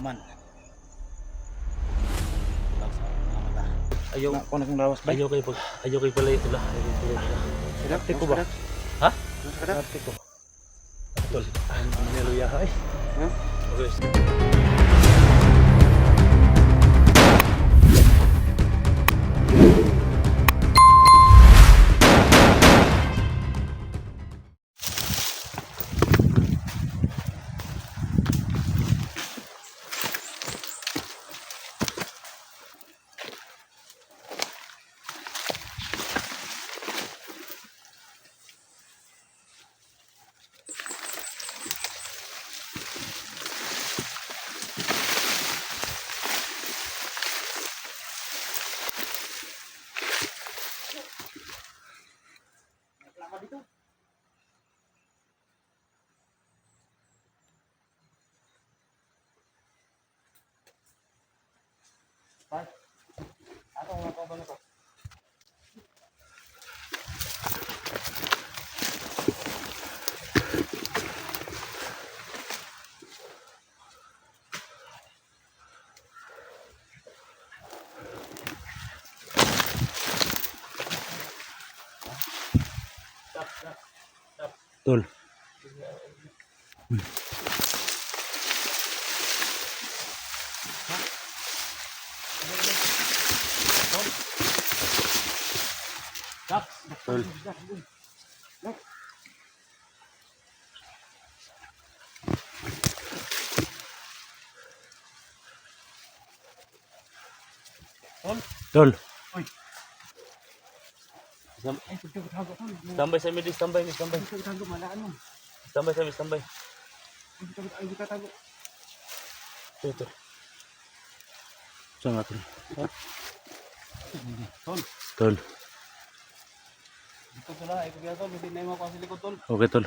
man. Lawas mga mata. Ayaw Ako na kung lawas ba? ayaw kay pala ito lah. Arte ko ba? Ha? Arte ko. Tol. Haleluya ay. Ha? Okay. Ako nga ko ba na to? Tol. Tol. Tol. Uy. Ay, pagkakatago ko. Standby sa midis, standby. Pagkakatago, malaan mo. Standby. Ay, pagkakatago. Ito. Saan natin? Tol. Ito pala, ay pagkakatago. Hindi na yung mga pasilikod, tol. Okay, tol.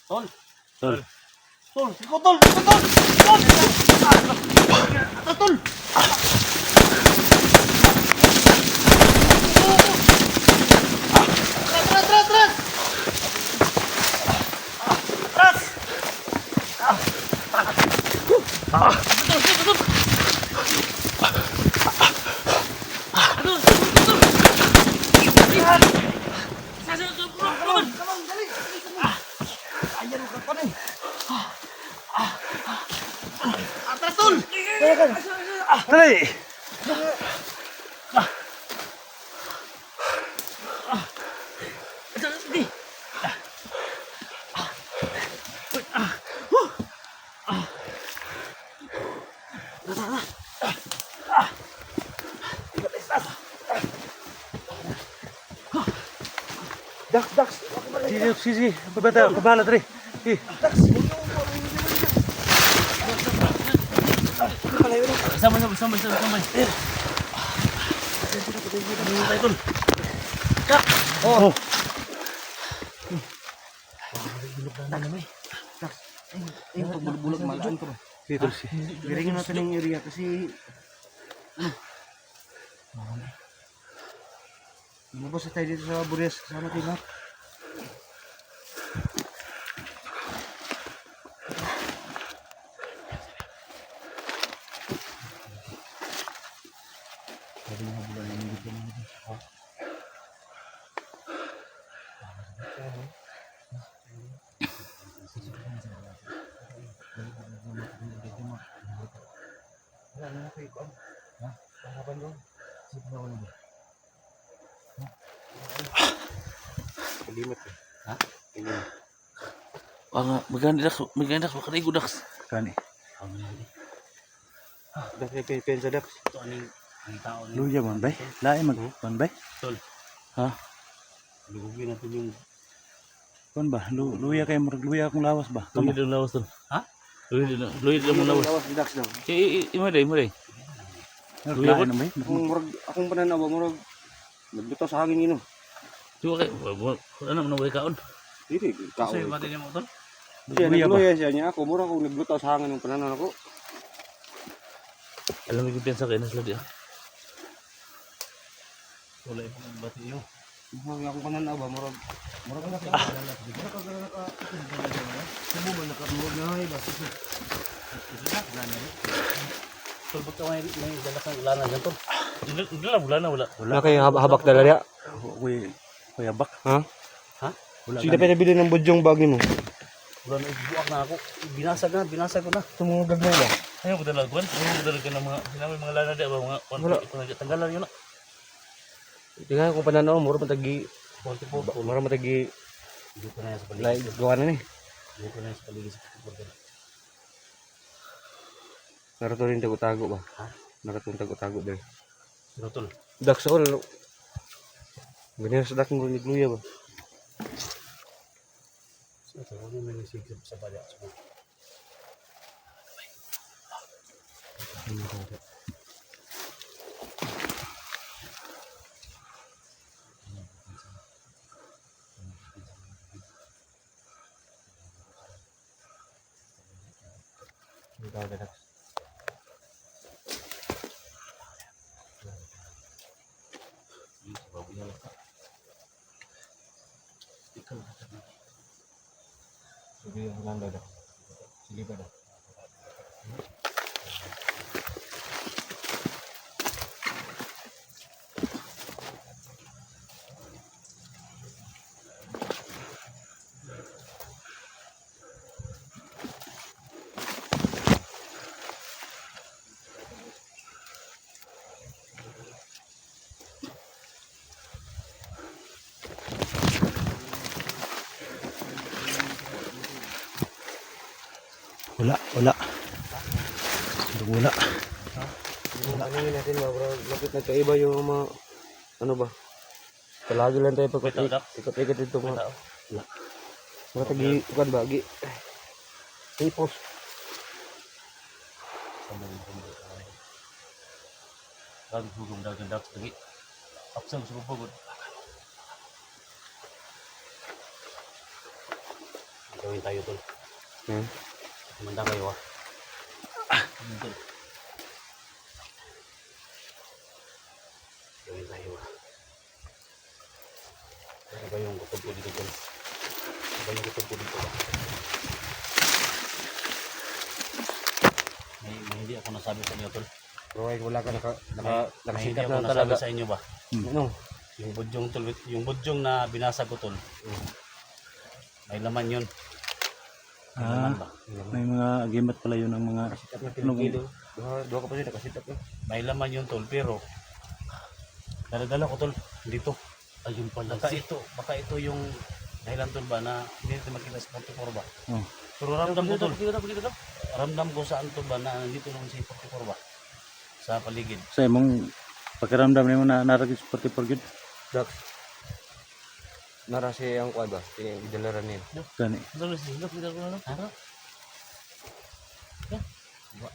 Tol. Tol. Tol, sikot, tol. Tol. Tol. Dali! Dax. Sige. Pabahala, Dre. Sige. Sampai. Tayo, tol. Oh. Yung pagbulog malaan ko ba? Sige, tol. Garingin natin yung area kasi lumabas tayo dito sa Bures kasama tayo lahat. Kalimot eh. Ha? Kalimot. Maganda baka na igudax. Kani. Dahil pensa Dax. Ito aning tao ni. Luya man bay. Lain man bay. Tol. Ha? Lugugin natin yung Kon ba? Luya kay murag luya akong lawas ba? Luya din lawas tol. Ha? Luya din mong lawas. lawas ni Dax daw. Imo day. Luya ko na bay. Akong pananaw murag nagbitaw sa hangin ino. Tuwa kay ano man way kaon. Dili ka. Kasi mati niya mo tol. Siya nagluya siya niya ako mura ko nagbitaw sa hangin ng pananaw ako. Alam mo yung piyansa kayo nasa ladi ah. Wala yung bati nyo. Mahal akong pananaw ba murag na sa Tulbot ka may dala kang lana dyan tol. Hindi lang wala na wala. wala kay habak dala dia. Kuya bak. Ha? Ha? Wala Sige pa nabili ng budyong bagi mo. Wala na ibuak na ako. Binasag ko na. Tumungag gagmay ba? Ayaw ko dala kuwan. Ayaw ko dala ka ng mga lana di ba mga Wala. tanggalan yun na. Tingnan kung pananaw mura matagi. 44. Mura matagi. Hindi ko na yan sa paligid. Like gawa na ni. Hindi ko na yan sa paligid sa 44. Narato rin tago-tago ba? Ha? Narato rin tago-tago dahil. Pero tol. Dak sa all. Ganyan sa dak ng luya ba? Ito, ano may nasigip sa bala. Sige, hanggang daw. Sige pa daw. Wala. Wala. Ano yun natin ba bro? Bakit nagkaiba yung mga ano ba? Palagi lang tayo ikot-ikot dito mga. Wala. Mga tagi ukan bagi. Tipos. Kag hugong dagan dak lagi. Aksang sa pagod. Gawin tayo tol. Manda kayo ah. Gawin tayo ah. Ano ba yung kutob ko dito tol? Ano ba yung kutob ko dito ba? May hindi ako nasabi sa inyo tol. Bro, ay wala ka May hindi nakasikat ako na nasabi talaga. sa inyo ba? Ano? Yung budyong tol, yung budyong na binasag ko tol. May laman yun. May laman ba? May mga agimat pala yun ng mga Nakasikat na pinagkilo. Dua ka pa rin nakasikat na. May laman yun tol, pero dala-dala ko tol dito. Ayun pala. Baka ito yung dahilan tol ba na hindi natin makita sa 44 ba? Oh. Pero ramdam ko tol. Ramdam ko saan tol ba na nandito lang si 44 ba? Sa paligid. sa imong pakiramdam nimo na naragis pati porgid Dak. Nara si ang kuan ba? Idalaran niya. gani. Dalo si Hilok, dalo na. Ano? Ba.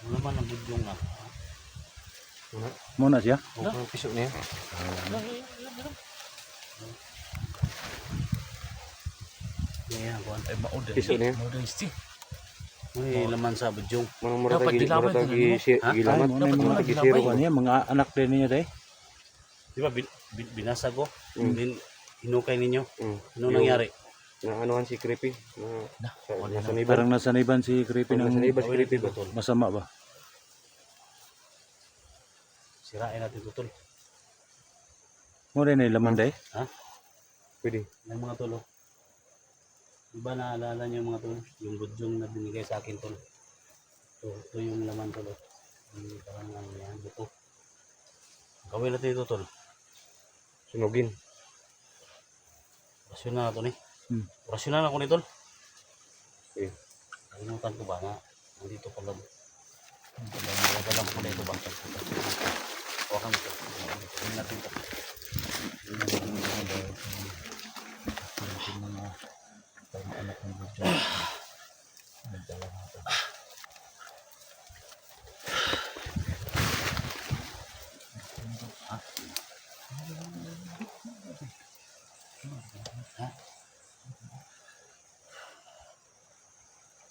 Ano naman ang budyong na? Mo na siya. Ang piso niya. Yan, kuan ay maod. Piso niya. May laman sa budyong. Mga Dapat dilawan mura ito, tagi Ha? gilamat. Mo na yung Mga mga tagi dilaway. zero ba? kanya mga anak din niya day. Di ba binasag ko? Din hinukay ninyo. Ano Yung- nangyari? Na anuhan si Creepy. wala Nasa na. niban. Parang nasaniban si Creepy Nasa ng niban si Creepy ba? Tol. masama ba. Sirain natin ito tol. Mo rin ay laman day. Pwede. Yung mga tol. Oh. Di ba naalala niyo yung mga tol? Yung budyong na binigay sa akin tol. Ito yung laman tol. Oh. Yung parang ano yan. Ito. Gawin natin ito tol. Sunugin. Rasyon na ito ni. Rasyon na ako ni tol. Eh. Kalimutan ko ba na nandito pala. Nagagalang ko na ito ba? Hawakan mo ito. Gawin natin ito.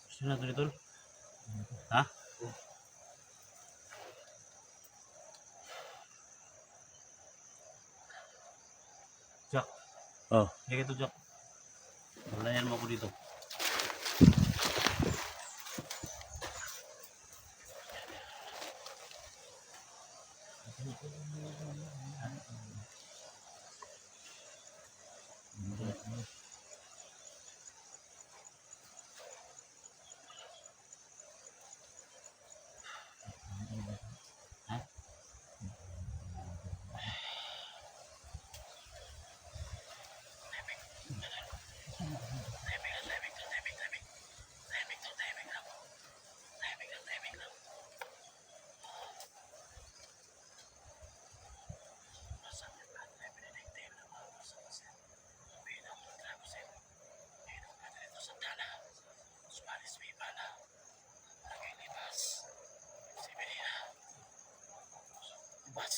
Rasyon na ito ni tol. Ha? Jack. Oh. Sige ito, Jack. Malayan mo ako dito. Bas.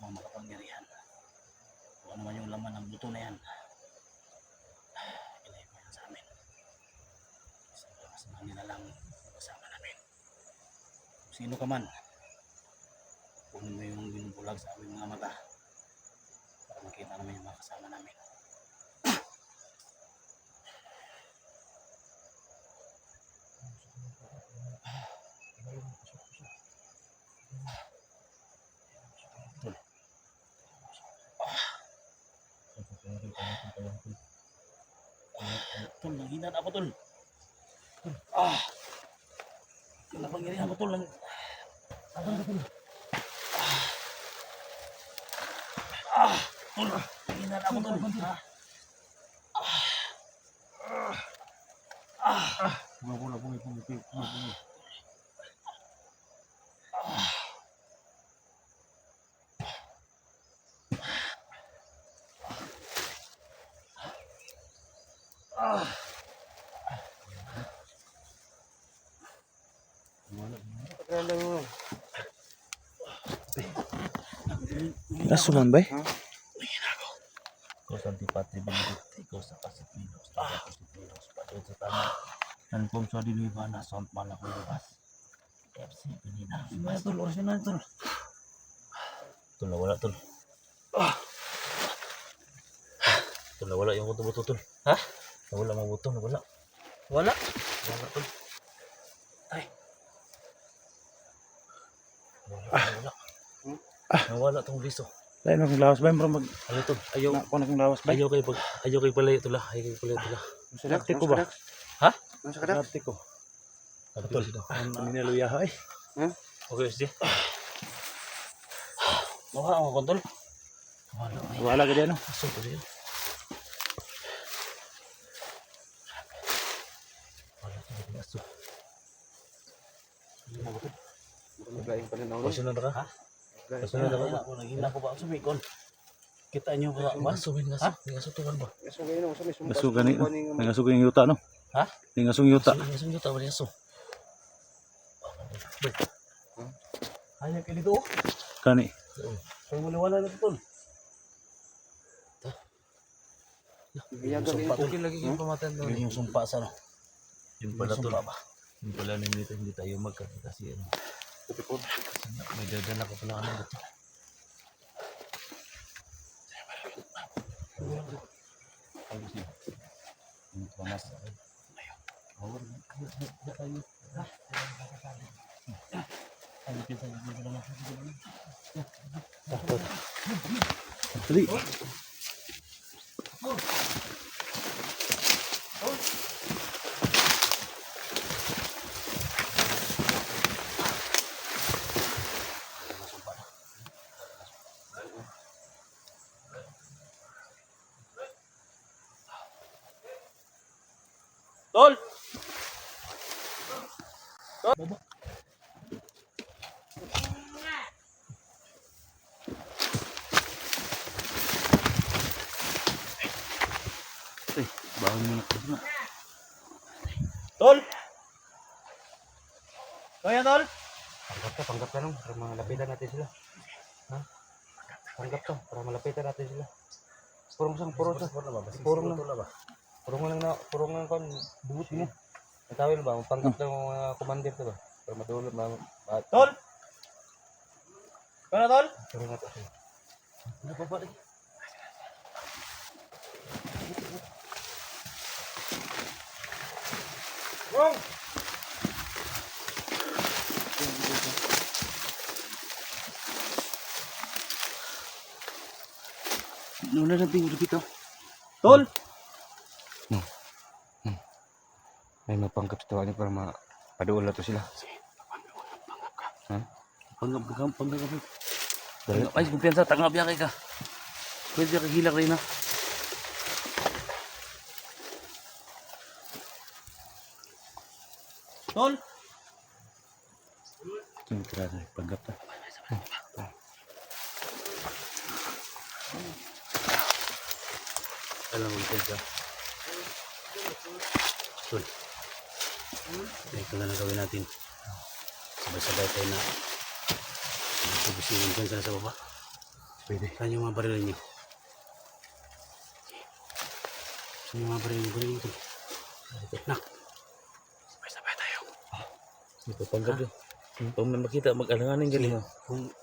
Mga makapangyarihan. Kung ano man yung laman ng buto na yan. Ilay mo yan sa amin. Sa lakas na nila lang kasama namin. Kung sino ka man. Kunin mo yung binubulag sa aming mga mata. Para makita namin yung mga kasama namin. Tol, nanghina na ako, Tol. Napangyarihan ako, Tol. Tol, nanghina na ako, Tol. Pakiramdam mo. Nasuman ba? Kos antipatri benedicti, kos apasipinos, apasipinos, padot sa tama. Dan kung sa diliwa na sont malak lupas. FC pinina. Mana Tol, original Tol. Tol, nawala Tol. Tol, nawala yung buto-buto Tol. Ha? Nawala mga buto, nawala. Wala? Wala Tol. Ay. Nawala. Nawala tong liso. Lain akong lawas ba? Mag... Ano Tol? Ayaw. Na, kung akong lawas ba? Ayaw kay palayo Tol. Ayaw kay palayo Tol. Masadak, Ko ba? Ha? Masadak. Arte ko. Ano Tol? Ano niluya ha eh. Okay, SD. Mukha ang kontol. Wala. Wala ka dyan, no? Aso ko rin. Wala ko rin aso. Maglaing pa rin ako. Kasunod ka? Ha? Kasunod ka? Ako naghina ko ba? Sumikon. Kita nyo ba? Ba? Sumin nga aso. May aso tuwan ba? Gasugay na, sa may sumpas. Nasugan ni. Nangasugan yung yuta, no? Ha? Nangasong yuta. Sumin yung tawa ni aso. Hayag ka dito. Kani. Kaya wala na ito. Okay lagi yung pamatan doon. Yung sumpa sa no. Yung pala ito ba? Yung pala nito hindi tayo magkakita kasi ano. May dadala ko pala ano dito. Pamas. Dali. Tol! Bahon mo na ko na. Tol! Kaya Tol? Panggap ka nung, para malapitan natin sila. Ha? Panggap ka, para malapitan natin sila. Purong sang, purong sang. Purong lang. Purong lang na, purong lang kan, buhut mo. Tawil ba? Panggap ng mga commander to ba? Para madulot na. Tol! Kaya tol? Pero nga to. Ano pa ba? Wrong! Wala na ting dito. Tol! May mapangkap sa tawa niya para mapaduol na to sila. Ha? Panggap. Dali. Ay, kumpiyansa, tangap yan kay ka. Pwede ka hilak rin na. Tol! Yung tira na, panggap na. Alam mo, kumpiyansa. Tol. Ito na lang gawin natin. Sabay-sabay tayo na subusin dyan sa baba. Pwede. Saan yung mga baril niyo? Saan yung mga baril niyo? Baril niyo. Nak. Sabay-sabay tayo. Ito, panggap yun. Pag may makita, mag-alanganin Sige. ganun. Kung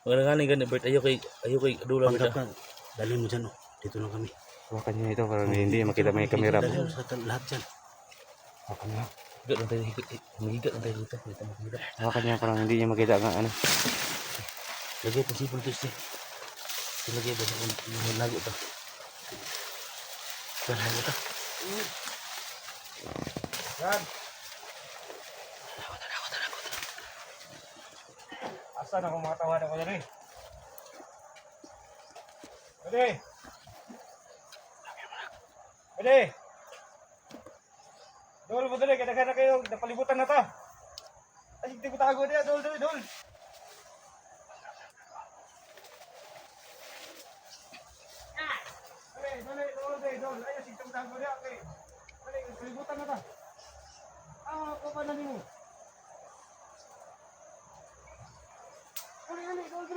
Mag-alanganin ganun, Bert. Ayaw kay Dula. panggap ka, dalhin mo dyan. Oh. Dito lang kami. Hawakan niyo ito para hindi makita may kamera. Dalhin mo sa lahat dyan. Hawakan niyo. Higat lang tayo, higat lang tayo dito. Dito makita. Hawakan niyo para hindi niya makita ang ano. Lagay ito, sipon ito, siya. Lagay ito, lago ito. Lago ito. Yan. Asan ako mga tawanan ko dali? Dali! Dali! Dol mo dali, kaya na kayo, napalibutan na ta. Ay, hindi ko tago niya, dol. Dol. Ay, sige ko tago niya, okay. Dali, napalibutan na ta. Ako pa na mo. Dali, dol.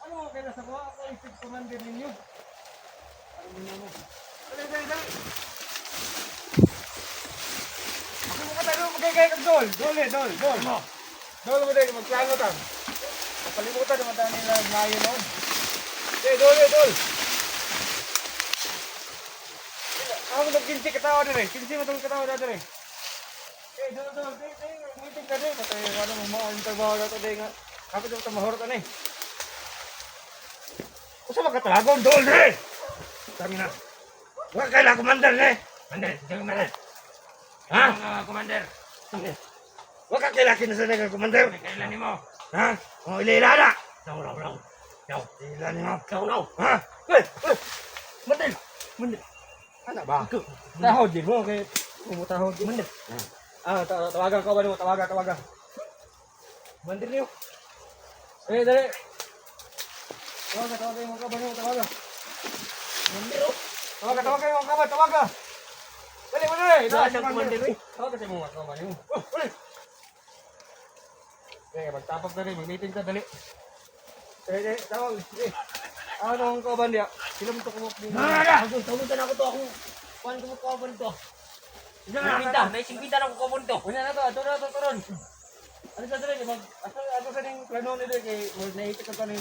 Ano mo kaya sa kuha? Ako isip commander ninyo. Ano mo? Dali. Ako mo ka tayo magkagay kag dol. Dol. Dol mo tayo, magplano ta. Kapalimutan naman tayo nila ngayon noon. Dol. Ako nag-kinsi katawa na rin. Kinsi mo itong katawa na rin. Dol. Meeting ka rin. Patay, ano mo, mga trabaho na ito. Kapit mo ito mahorot na eh. Kung saan magkatalagon, dol rin! Sabi na. Huwag kailangan commander rin. Commander. Ha? Commander. Huwag ka kailangan kinasanay ka commander. Kailangan mo. Ha? O ilila na. No. Ilila mo. No. Ha? Commander. Ano ba? Tahod din mo. Tahod din. Commander. Tawagan ka ba mo? Tawagan. Commander niyo. Dali. Tawagan yung mga kaban mo. Tawagan. Commander o. Tawagan yung mga kaban. Tawagan. Dali. Tawagan sa commander mo. Tawagan sa mga kaban mo. Dali. Magtapag na rin. Mag-meeting ka. Dali. Tawag. Ano ang kaban niya? Sila mo ito kumap din. Tamutan ako to. Kuhan ko mo kaban to. Naisimpita na ako kaban to. Una na to. Turon. Ano sa dali? Ano sa ning plano nila kay nahitik ka pa ng